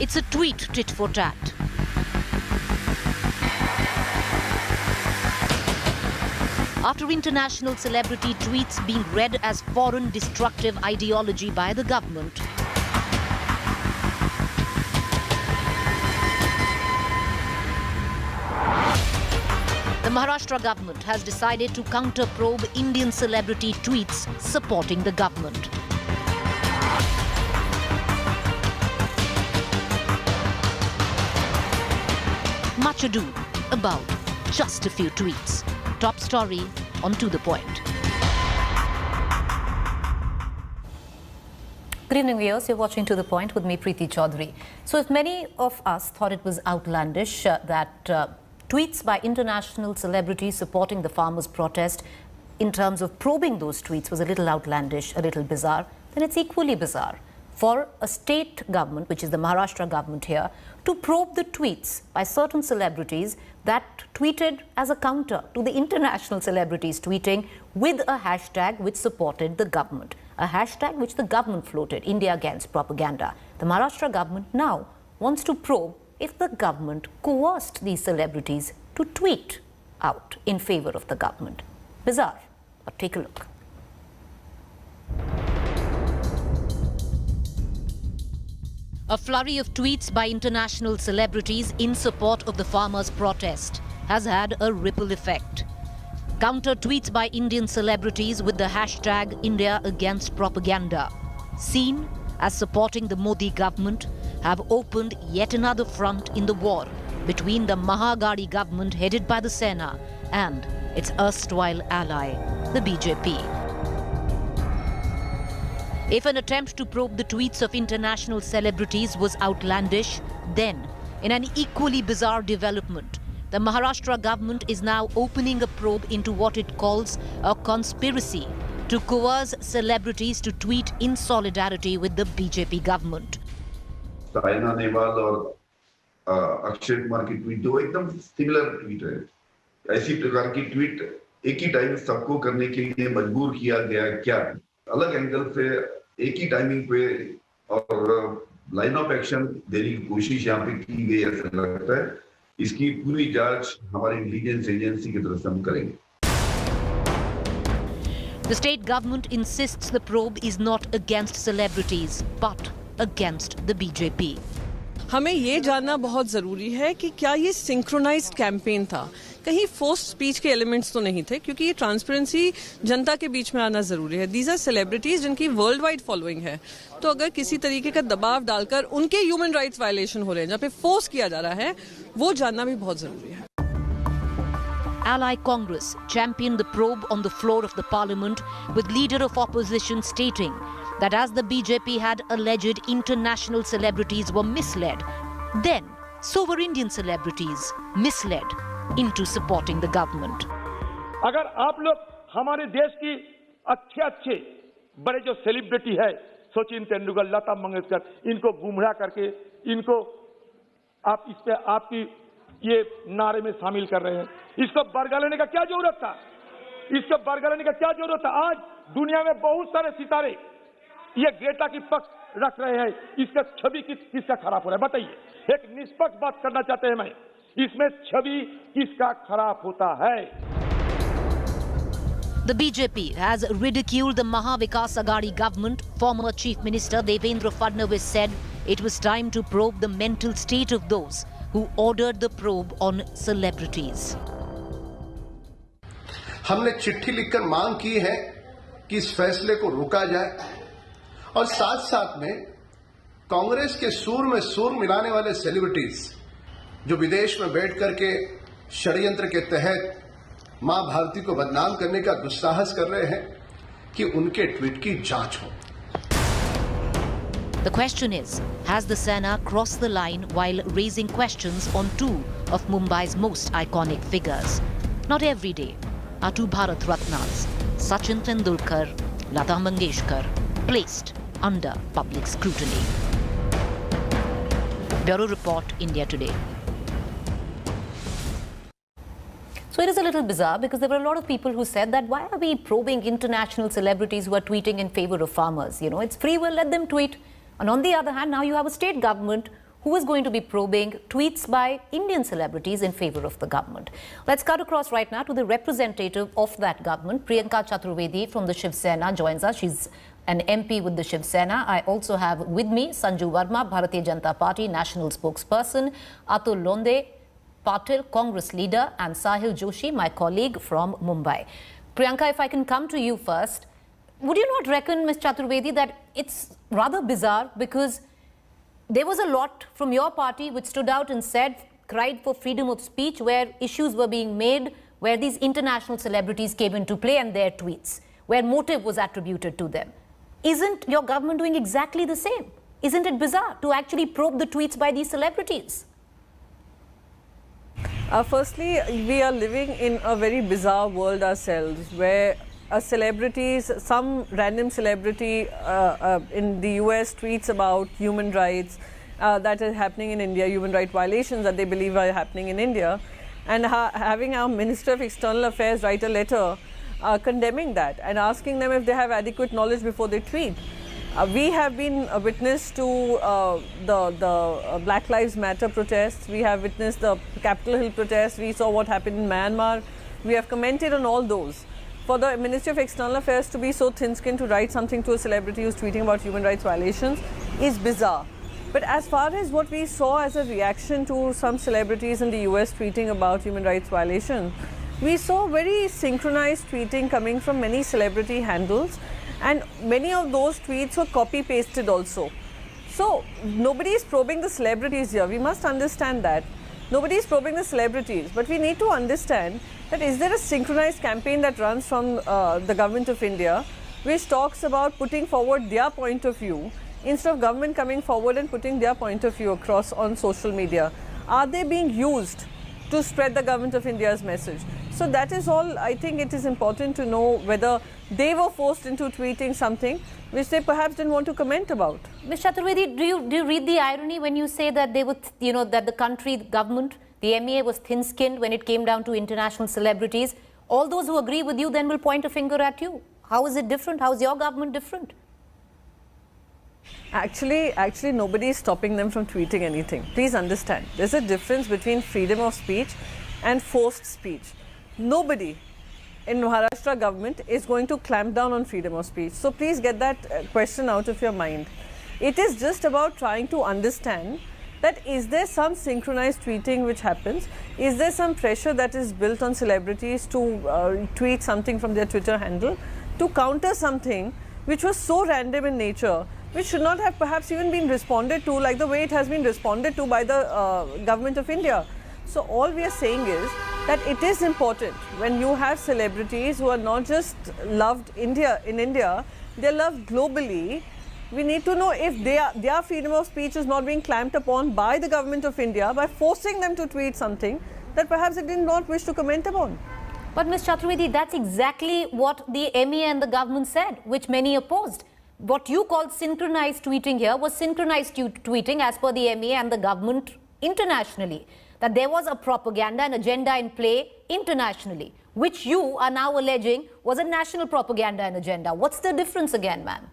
It's a tweet tit for tat. After international celebrity tweets being read as foreign destructive ideology by the government, the Maharashtra government has decided to counter-probe Indian celebrity tweets supporting the government. Much ado about just a few tweets. Top story on To The Point. Good evening, viewers. You're watching To The Point with me, Preeti Chaudhary. So if many of us thought it was outlandish that tweets by international celebrities supporting the farmers' protest in terms of probing those tweets was a little outlandish, a little bizarre, then it's equally bizarre for a state government, which is the Maharashtra government here, to probe the tweets by certain celebrities that tweeted as a counter to the international celebrities tweeting with a hashtag which supported the government, a hashtag which the government floated, India Against Propaganda. The Maharashtra government now wants to probe if the government coerced these celebrities to tweet out in favor of the government. Bizarre, but take a look. A flurry of tweets by international celebrities in support of the farmers' protest has had a ripple effect. Counter tweets by Indian celebrities with the hashtag India Against Propaganda, seen as supporting the Modi government, have opened yet another front in the war between the Mahagadi government headed by the Sena and its erstwhile ally, the BJP. If an attempt to probe the tweets of international celebrities was outlandish, then, in an equally bizarre development, the Maharashtra government is now opening a probe into what it calls a conspiracy to coerce celebrities to tweet in solidarity with the BJP government. Saina Nehwal और अक्षय कुमार की tweet दो एकदम similar tweet है। ऐसी प्रकार की tweet एक ही time सबको करने के लिए मजबूर किया गया क्या? अलग एंगल से एक ही टाइमिंग पे और लाइन ऑफ एक्शन देने की कोशिश यहाँ पे की गई ऐसा लगता है। इसकी पूरी जांच हमारी इंटेलिजेंस एजेंसी की तरफ से हम करेंगे। The state government insists the probe is not against celebrities, but against the BJP. हमें ये जानना बहुत ज़रूरी है कि क्या ये सिंक्रोनाइज्ड कैंपेन था, कहीं फोर्स्ड स्पीच के एलिमेंट्स तो नहीं थे, क्योंकि ये ट्रांसपेरेंसी जनता के बीच में आना ज़रूरी है। दीज आर सेलिब्रिटीज जिनकी वर्ल्ड वाइड फॉलोइंग है, तो अगर किसी तरीके का दबाव डालकर उनके ह्यूमन राइट्स वायलेशन हो रहे हैं, जहाँ पे फोर्स किया जा रहा है, वो जानना भी बहुत ज़रूरी है। Ally Congress championed the probe on the floor of the parliament, with leader of opposition stating that as the BJP had alleged international celebrities were misled, then so were Indian celebrities misled into supporting the government. अगर आप लोग हमारे देश की अच्छे बड़े जो celebrity है, सचिन तेंदुलकर, लता मंगेशकर, इनको गुमराह करके इनको आप इस पे आपकी ये नारे में शामिल कर रहे हैं, इसको बरगला लेने का क्या जरूरत था? इसको बरगला लेने का क्या जरूरत था? आज दुनिया में बहुत सारे सितारे ये ग्रेटा की पक्ष रख रहे हैं, इसका छवि किसका खराब हो रहा है बताइए? एक निष्पक्ष बात करना चाहते हैं मैं, इसमें छवि किसका खराब होता है? The BJP has ridiculed the Maha Vikas Aghadi government. Former Chief Minister Devendra Fadnavis said it was time to probe the mental state of those who ordered the probe on celebrities. हमने चिट्ठी लिखकर मांग की है कि इस फैसले को रोका जाए और साथ साथ में कांग्रेस के सूर में सूर मिलाने वाले सेलिब्रिटीज जो विदेश में बैठ करके षड्यंत्र के तहत मां भारती को बदनाम करने का दुस्साहस कर रहे हैं कि उनके ट्वीट की जांच हो। The question is, has the Sena crossed the line while raising questions on two of Mumbai's most iconic figures? Not every day are two Bharat Ratnas, Sachin Tendulkar, Lata Mangeshkar, placed under public scrutiny. Bureau Report, India Today. So it is a little bizarre because there were a lot of people who said that why are we probing international celebrities who are tweeting in favor of farmers? You know, it's free will, let them tweet. And on the other hand, now you have a state government who is going to be probing tweets by Indian celebrities in favor of the government. Let's cut across right now to the representative of that government. Priyanka Chaturvedi from the Shiv Sena joins us. She's an MP with the Shiv Sena. I also have with me Sanju Verma, Bharatiya Janata Party national spokesperson, Atul Londe Patil, Congress leader, and Sahil Joshi, my colleague from Mumbai. Priyanka, if I can come to you first, would you not reckon, Ms. Chaturvedi, that it's rather bizarre because there was a lot from your party which stood out and said, cried for freedom of speech, where issues were being made, where these international celebrities came into play and their tweets, where motive was attributed to them. Isn't your government doing exactly the same? Isn't it bizarre to actually probe the tweets by these celebrities? Firstly, we are living in a very bizarre world ourselves, where some random celebrity in the US tweets about human rights that is happening in India, human rights violations that they believe are happening in India, and having our Minister of External Affairs write a letter condemning that and asking them if they have adequate knowledge before they tweet. We have been a witness to the Black Lives Matter protests. We have witnessed the Capitol Hill protests. We saw what happened in Myanmar. We have commented on all those. For the Ministry of External Affairs to be so thin-skinned to write something to a celebrity who's tweeting about human rights violations is bizarre. But as far as what we saw as a reaction to some celebrities in the US tweeting about human rights violations, we saw very synchronized tweeting coming from many celebrity handles, and many of those tweets were copy-pasted also. So nobody is probing the celebrities here. We must understand that. Nobody is probing the celebrities, but we need to understand that is there a synchronized campaign that runs from the government of India which talks about putting forward their point of view instead of government coming forward and putting their point of view across on social media? Are they being used to spread the government of India's message? So that is all. I think it is important to know whether they were forced into tweeting something which they perhaps didn't want to comment about. Ms. Chaturvedi, do you read the irony when you say that they were, that the country, the government, the MEA was thin-skinned when it came down to international celebrities? All those who agree with you then will point a finger at you. How is it different? How is your government different? Actually, nobody is stopping them from tweeting anything. Please understand, there's a difference between freedom of speech and forced speech. Nobody in Maharashtra government is going to clamp down on freedom of speech. So please get that question out of your mind. It is just about trying to understand that is there some synchronized tweeting which happens? Is there some pressure that is built on celebrities to tweet something from their Twitter handle to counter something which was so random in nature, which should not have perhaps even been responded to like the way it has been responded to by the government of India? So all we are saying is that it is important when you have celebrities who are not just loved in India, they are loved globally. We need to know if their freedom of speech is not being clamped upon by the government of India by forcing them to tweet something that perhaps they did not wish to comment upon. But Ms. Chaturvedi, that's exactly what the MEA and the government said, which many opposed. What you called synchronized tweeting here was synchronized tweeting as per the MEA and the government internationally. That there was a propaganda and agenda in play internationally, which you are now alleging was a national propaganda and agenda. What's the difference again, ma'am?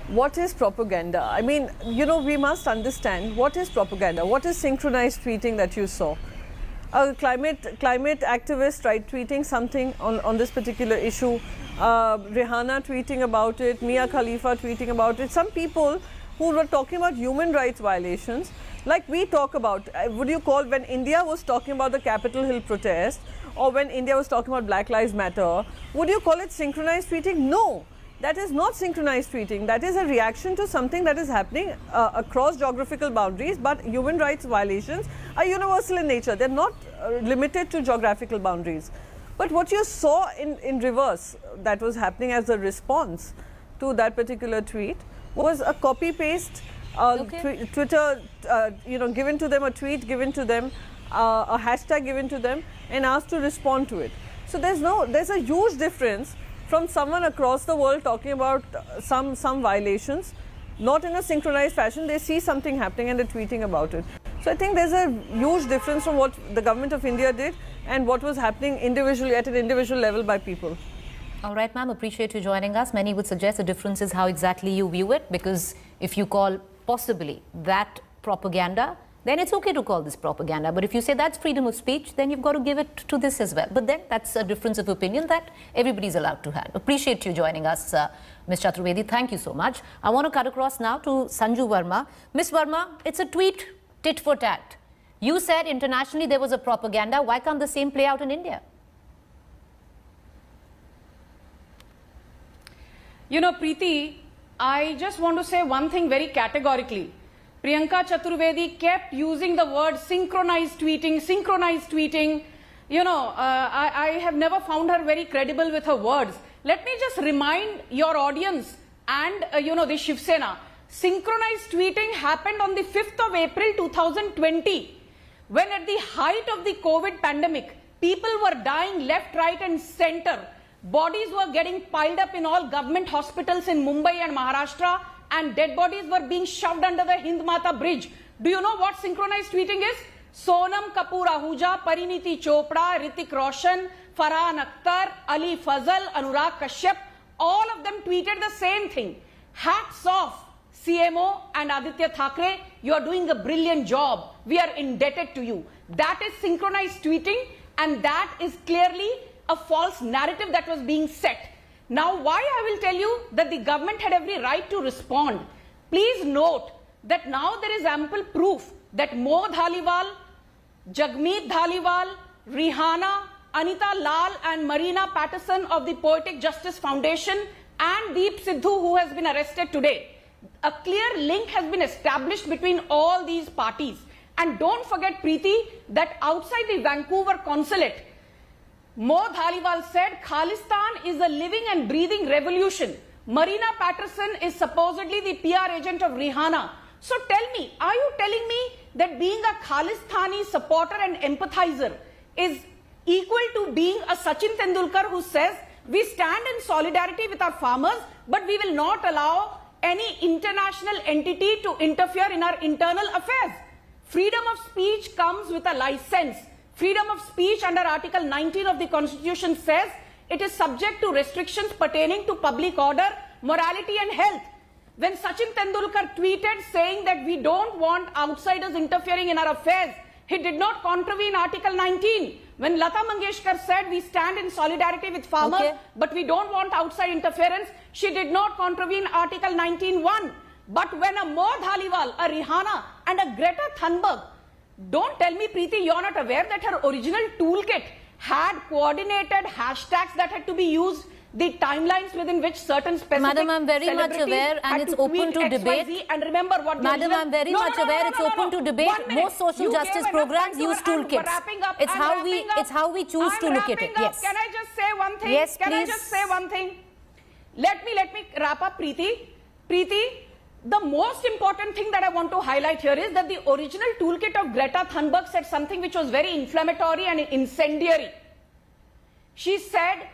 What is propaganda? I mean, we must understand what is propaganda. What is synchronized tweeting that you saw? A climate activist tweeting something on this particular issue. Rihanna tweeting about it, Mia Khalifa tweeting about it. Some people who were talking about human rights violations, like we talk about, would you call when India was talking about the Capitol Hill protest or when India was talking about Black Lives Matter, would you call it synchronized tweeting? No, that is not synchronized tweeting. That is a reaction to something that is happening across geographical boundaries, but human rights violations are universal in nature. They're not limited to geographical boundaries. But what you saw in reverse that was happening as a response to that particular tweet was a copy-paste Twitter, given to them, a tweet given to them, a hashtag given to them and asked to respond to it. So there's a huge difference from someone across the world talking about some violations, not in a synchronized fashion. They see something happening and they're tweeting about it. So I think there's a huge difference from what the government of India did and what was happening individually at an individual level by people. All right, ma'am, appreciate you joining us. Many would suggest the difference is how exactly you view it, because if you call possibly that propaganda, then it's okay to call this propaganda. But if you say that's freedom of speech, then you've got to give it to this as well. But then that's a difference of opinion that everybody's allowed to have. Appreciate you joining us, Ms. Chaturvedi. Thank you so much. I want to cut across now to Sanju Verma. Ms. Verma, it's a tweet tit for tat. You said internationally there was a propaganda. Why can't the same play out in India? You know, Preeti, I just want to say one thing very categorically. Priyanka Chaturvedi kept using the word synchronized tweeting, synchronized tweeting. You know, I have never found her very credible with her words. Let me just remind your audience and, you know, the Shiv Sena. Synchronized tweeting happened on the 5th of April 2020, when at the height of the COVID pandemic, people were dying left, right and center. Bodies were getting piled up in all government hospitals in Mumbai and Maharashtra, and dead bodies were being shoved under the Hind Mata bridge. Do you know what synchronized tweeting is? Sonam Kapoor Ahuja, Pariniti Chopra, Hrithik Roshan, Farhan Akhtar, Ali Fazal, Anurag Kashyap, all of them tweeted the same thing. Hats off, CMO and Aditya Thackeray, you are doing a brilliant job. We are indebted to you. That is synchronized tweeting, and that is clearly a false narrative that was being set. Now, why I will tell you that the government had every right to respond. Please note that now there is ample proof that Mo Dhaliwal, Jagmeet Dhaliwal, Rihanna, Anita Lal and Marina Patterson of the Poetic Justice Foundation and Deep Sidhu, who has been arrested today. A clear link has been established between all these parties. And don't forget, Preeti, that outside the Vancouver consulate, Mo Dhaliwal said Khalistan is a living and breathing revolution. Marina Patterson is supposedly the PR agent of Rihanna. So tell me, are you telling me that being a Khalistani supporter and empathizer is equal to being a Sachin Tendulkar who says we stand in solidarity with our farmers, but we will not allow any international entity to interfere in our internal affairs? Freedom of speech comes with a license. Freedom of speech under Article 19 of the Constitution says it is subject to restrictions pertaining to public order, morality and health. When Sachin Tendulkar tweeted saying that we don't want outsiders interfering in our affairs, he did not contravene Article 19. When Lata Mangeshkar said we stand in solidarity with farmers, but we don't want outside interference, she did not contravene Article 19(1). But when a Mo Dhaliwal, a Rihanna and a Greta Thunberg, don't tell me, Preeti, you're not aware that her original toolkit had coordinated hashtags that had to be used, the timelines within which certain specific Madam, I'm very much aware and it's open to debate. And remember what Madam, I'm very much aware it's open to debate. Most social justice programs use toolkits. It's how we choose to look at it. Yes. Can I just say one thing? Yes, Can please. I just say one thing? Let me wrap up, Preeti. Preeti, the most important thing that I want to highlight here is that the original toolkit of Greta Thunberg said something which was very inflammatory and incendiary. She said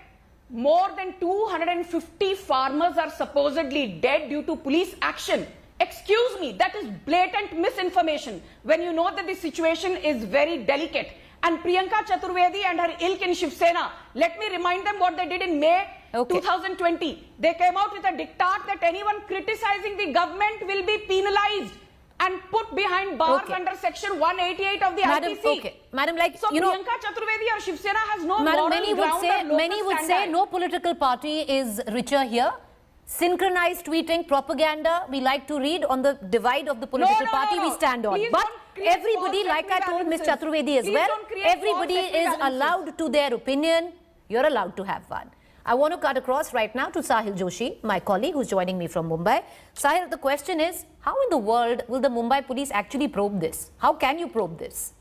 more than 250 farmers are supposedly dead due to police action. Excuse me, that is blatant misinformation when you know that the situation is very delicate. And Priyanka Chaturvedi and her ilk in Shiv Sena, let me remind them what they did in May 2020. They came out with a diktat that anyone criticizing the government will be penalized and put behind bars under Section 188 of the IPC. Madam, like, so you know, Priyanka Chaturvedi or Shiv Sena has no Madam, moral ground or many would say no political party is richer here. Synchronized tweeting, propaganda, we like to read. On the divide of the political party, we stand on. But everybody, like I told Ms. Chaturvedi as well, everybody is allowed to their opinion. You're allowed to have one. I want to cut across right now to Sahil Joshi, my colleague who's joining me from Mumbai. Sahil, the question is, how in the world will the Mumbai police actually probe this? How can you probe this?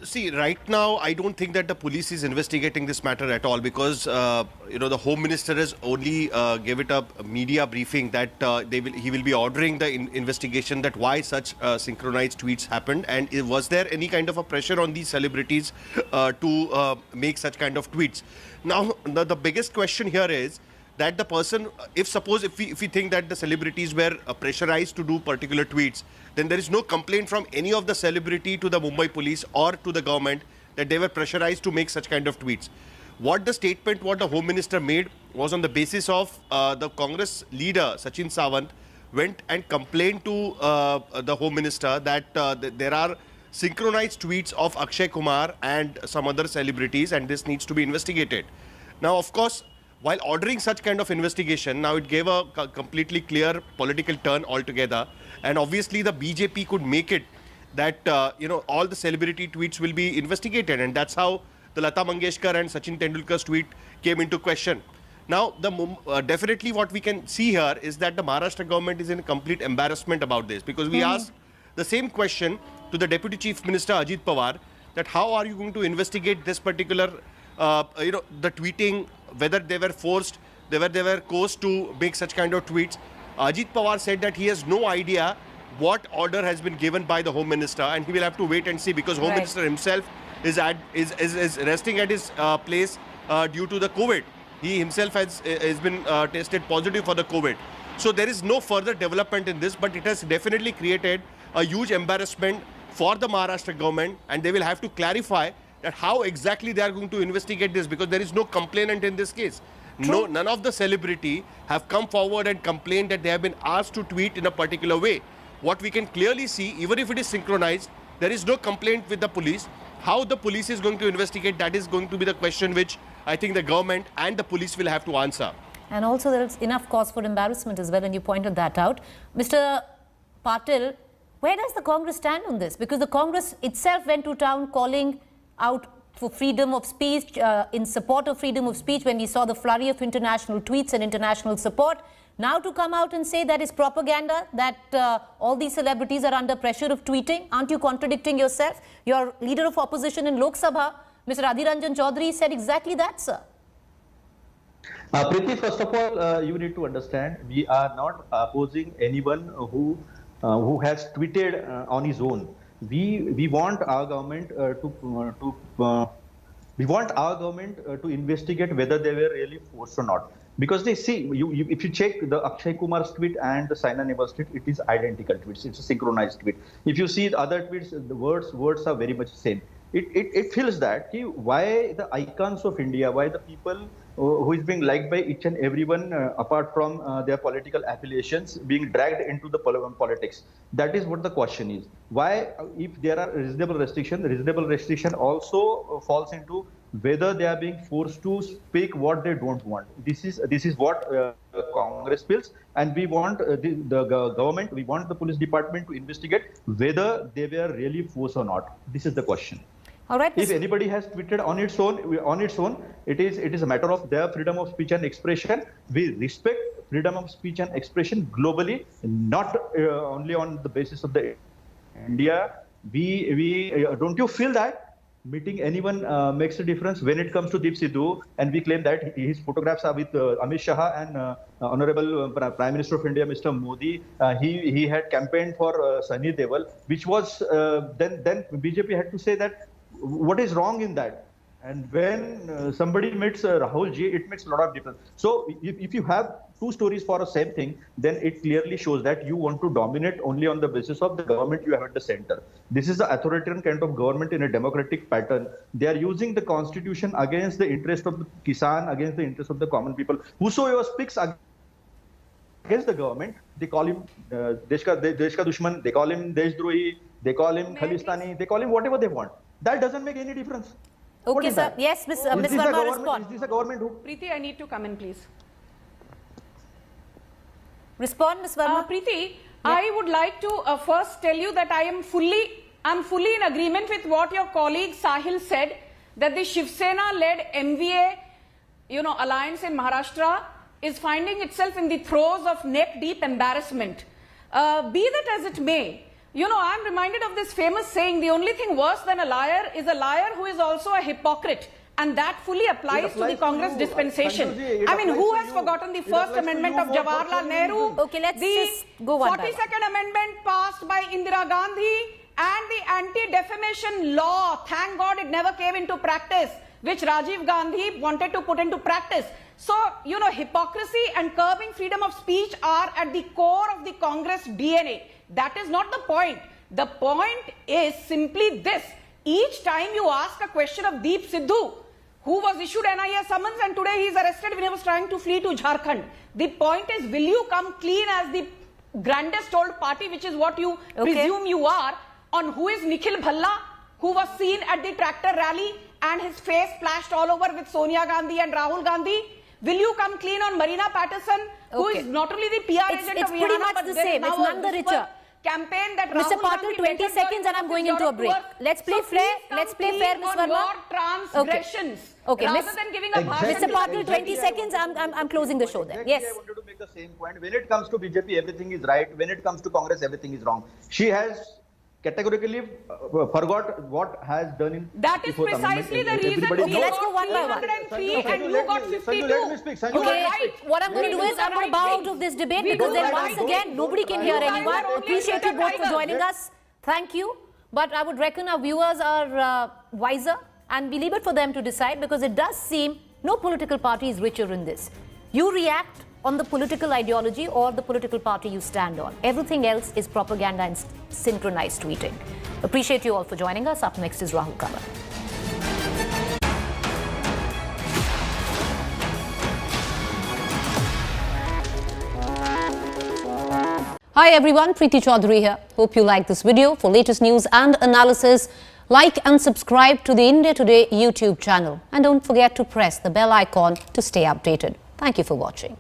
See, right now, I don't think that the police is investigating this matter at all because, you know, the Home Minister has only gave it a media briefing that he will be ordering the investigation that why such synchronized tweets happened, and was there any kind of a pressure on these celebrities to make such kind of tweets. Now, the biggest question here is that the person, if we think that the celebrities were pressurized to do particular tweets, then there is no complaint from any of the celebrity to the Mumbai police or to the government that they were pressurized to make such kind of tweets. What the Home Minister made was on the basis of the Congress leader, Sachin Sawant, went and complained to the Home Minister that there are synchronized tweets of Akshay Kumar and some other celebrities, and this needs to be investigated. Now, of course, while ordering such kind of investigation, now it gave a completely clear political turn altogether, and obviously the BJP could make it that all the celebrity tweets will be investigated, and that's how the Lata Mangeshkar and Sachin Tendulkar's tweet came into question. Now, definitely what we can see here is that the Maharashtra government is in complete embarrassment about this, because we asked the same question to the Deputy Chief Minister Ajit Pawar, that how are you going to investigate this particular, the tweeting, whether they were forced, whether they were coerced to make such kind of tweets. Ajit Pawar said that he has no idea what order has been given by the Home Minister, and he will have to wait and see, because Home Minister himself is resting at his place due to the COVID. He himself has been tested positive for the COVID. So there is no further development in this, but it has definitely created a huge embarrassment for the Maharashtra government, and they will have to clarify that how exactly they are going to investigate this, because there is no complainant in this case. None of the celebrity have come forward and complained that they have been asked to tweet in a particular way. What we can clearly see, even if it is synchronized, there is no complaint with the police. How the police is going to investigate, that is going to be the question which I think the government and the police will have to answer. And also there is enough cause for embarrassment as well, and you pointed that out. Mr. Patil, where does the Congress stand on this? Because the Congress itself went to town calling out for freedom of speech, in support of freedom of speech, when we saw the flurry of international tweets and international support. Now to come out and say that is propaganda, that all these celebrities are under pressure of tweeting, aren't you contradicting yourself? Your leader of opposition in Lok Sabha, Mr. Adhir Ranjan Chaudhary, said exactly that, sir. Preeti, first of all, you need to understand, we are not opposing anyone who has tweeted on his own. We want our government to investigate whether they were really forced or not. Because they see, if you check the Akshay Kumar's tweet and the Saina Nehwal's tweet, it is identical tweets. It's a synchronized tweet. If you see the other tweets, the words are very much the same. It feels that why the icons of India, why the people who is being liked by each and everyone apart from their political affiliations being dragged into the politics. That is what the question is. Why, if there are reasonable restriction also falls into whether they are being forced to speak what they don't want. This is what Congress feels, and we want the government, we want the police department to investigate whether they were really forced or not. This is the question. All right. If anybody has tweeted on its own, it is a matter of their freedom of speech and expression. We respect freedom of speech and expression globally, not only on the basis of the India. We don't you feel that meeting anyone makes a difference when it comes to Deep Sidhu, and we claim that his photographs are with Amit Shah and Honorable Prime Minister of India, Mr. Modi. He had campaigned for Sunny Deol, which was then BJP had to say that what is wrong in that. And when somebody meets Rahul Ji, it makes a lot of difference. So if you have two stories for the same thing, then it clearly shows that you want to dominate only on the basis of the government you have at the center. This is the authoritarian kind of government in a democratic pattern. They are using the constitution against the interest of the Kisan, against the interest of the common people. Whosoever speaks against the government, they call him Desh ka Dushman, they call him Deshdrohi, they call him Khalistani, they call him whatever they want. That doesn't make any difference. Okay, sir. Yes, Ms. Verma, respond. Is this a government who... Preeti, I need to come in, please. Respond, Ms. Verma. Preeti, I would like to first tell you that I'm fully in agreement with what your colleague Sahil said, that the Shiv Sena-led MVA, alliance in Maharashtra is finding itself in the throes of neck-deep embarrassment. Be that as it may, I'm reminded of this famous saying, the only thing worse than a liar is a liar who is also a hypocrite. And that fully applies to the Congress dispensation. I mean, who has forgotten the First Amendment of Jawaharlal Nehru? Okay, let's just go one by one. 42nd Amendment passed by Indira Gandhi and the anti-defamation law. Thank God it never came into practice, which Rajiv Gandhi wanted to put into practice. So, hypocrisy and curbing freedom of speech are at the core of the Congress DNA. That is not the point. The point is simply this. Each time you ask a question of Deep Sidhu, who was issued NIA summons and today he is arrested when he was trying to flee to Jharkhand. The point is, will you come clean as the grandest old party, which is what you presume you are, on who is Nikhil Bhalla, who was seen at the tractor rally and his face splashed all over with Sonia Gandhi and Rahul Gandhi? Will you come clean on Marina Patterson, who is not only the PR agent of pretty much but the there is same. now It's none the richer. Campaign that Mr. Rahul Patil, Gandhi 20 waited seconds and I'm going into a break. Let's play fair. Let's play fair, Ms. Verma. Transgressions. Okay. Rather Miss- than giving a bhashan Mr. to Patil, the 20 seconds. I'm closing the show there. Yes. I wanted to make the same point. When it comes to BJP, everything is right. When it comes to Congress, everything is wrong. She has categorically forgot what has done in. That is before the precisely the amendment. reason Everybody Okay, you knows. let's go one by one. 303 Sanju, and you let got me- 52. Sanju, let me speak. Sanju, You are Okay, right. what I'm going to do We is do I'm going to the bow right out of this debate We because do then the once right again thing. nobody can You hear guys anyone. are only Appreciate you Mr. both for Tiger. joining us. Thank you. But I would reckon our viewers are wiser and we leave it for them to decide because it does seem no political party is richer in this. You react on the political ideology or the political party you stand on. Everything else is propaganda and synchronized tweeting. Appreciate you all for joining us. Up next is Rahul Kanwar. Hi everyone, Preeti Chaudhary here. Hope you like this video. For latest news and analysis, like and subscribe to the India Today YouTube channel. And don't forget to press the bell icon to stay updated. Thank you for watching.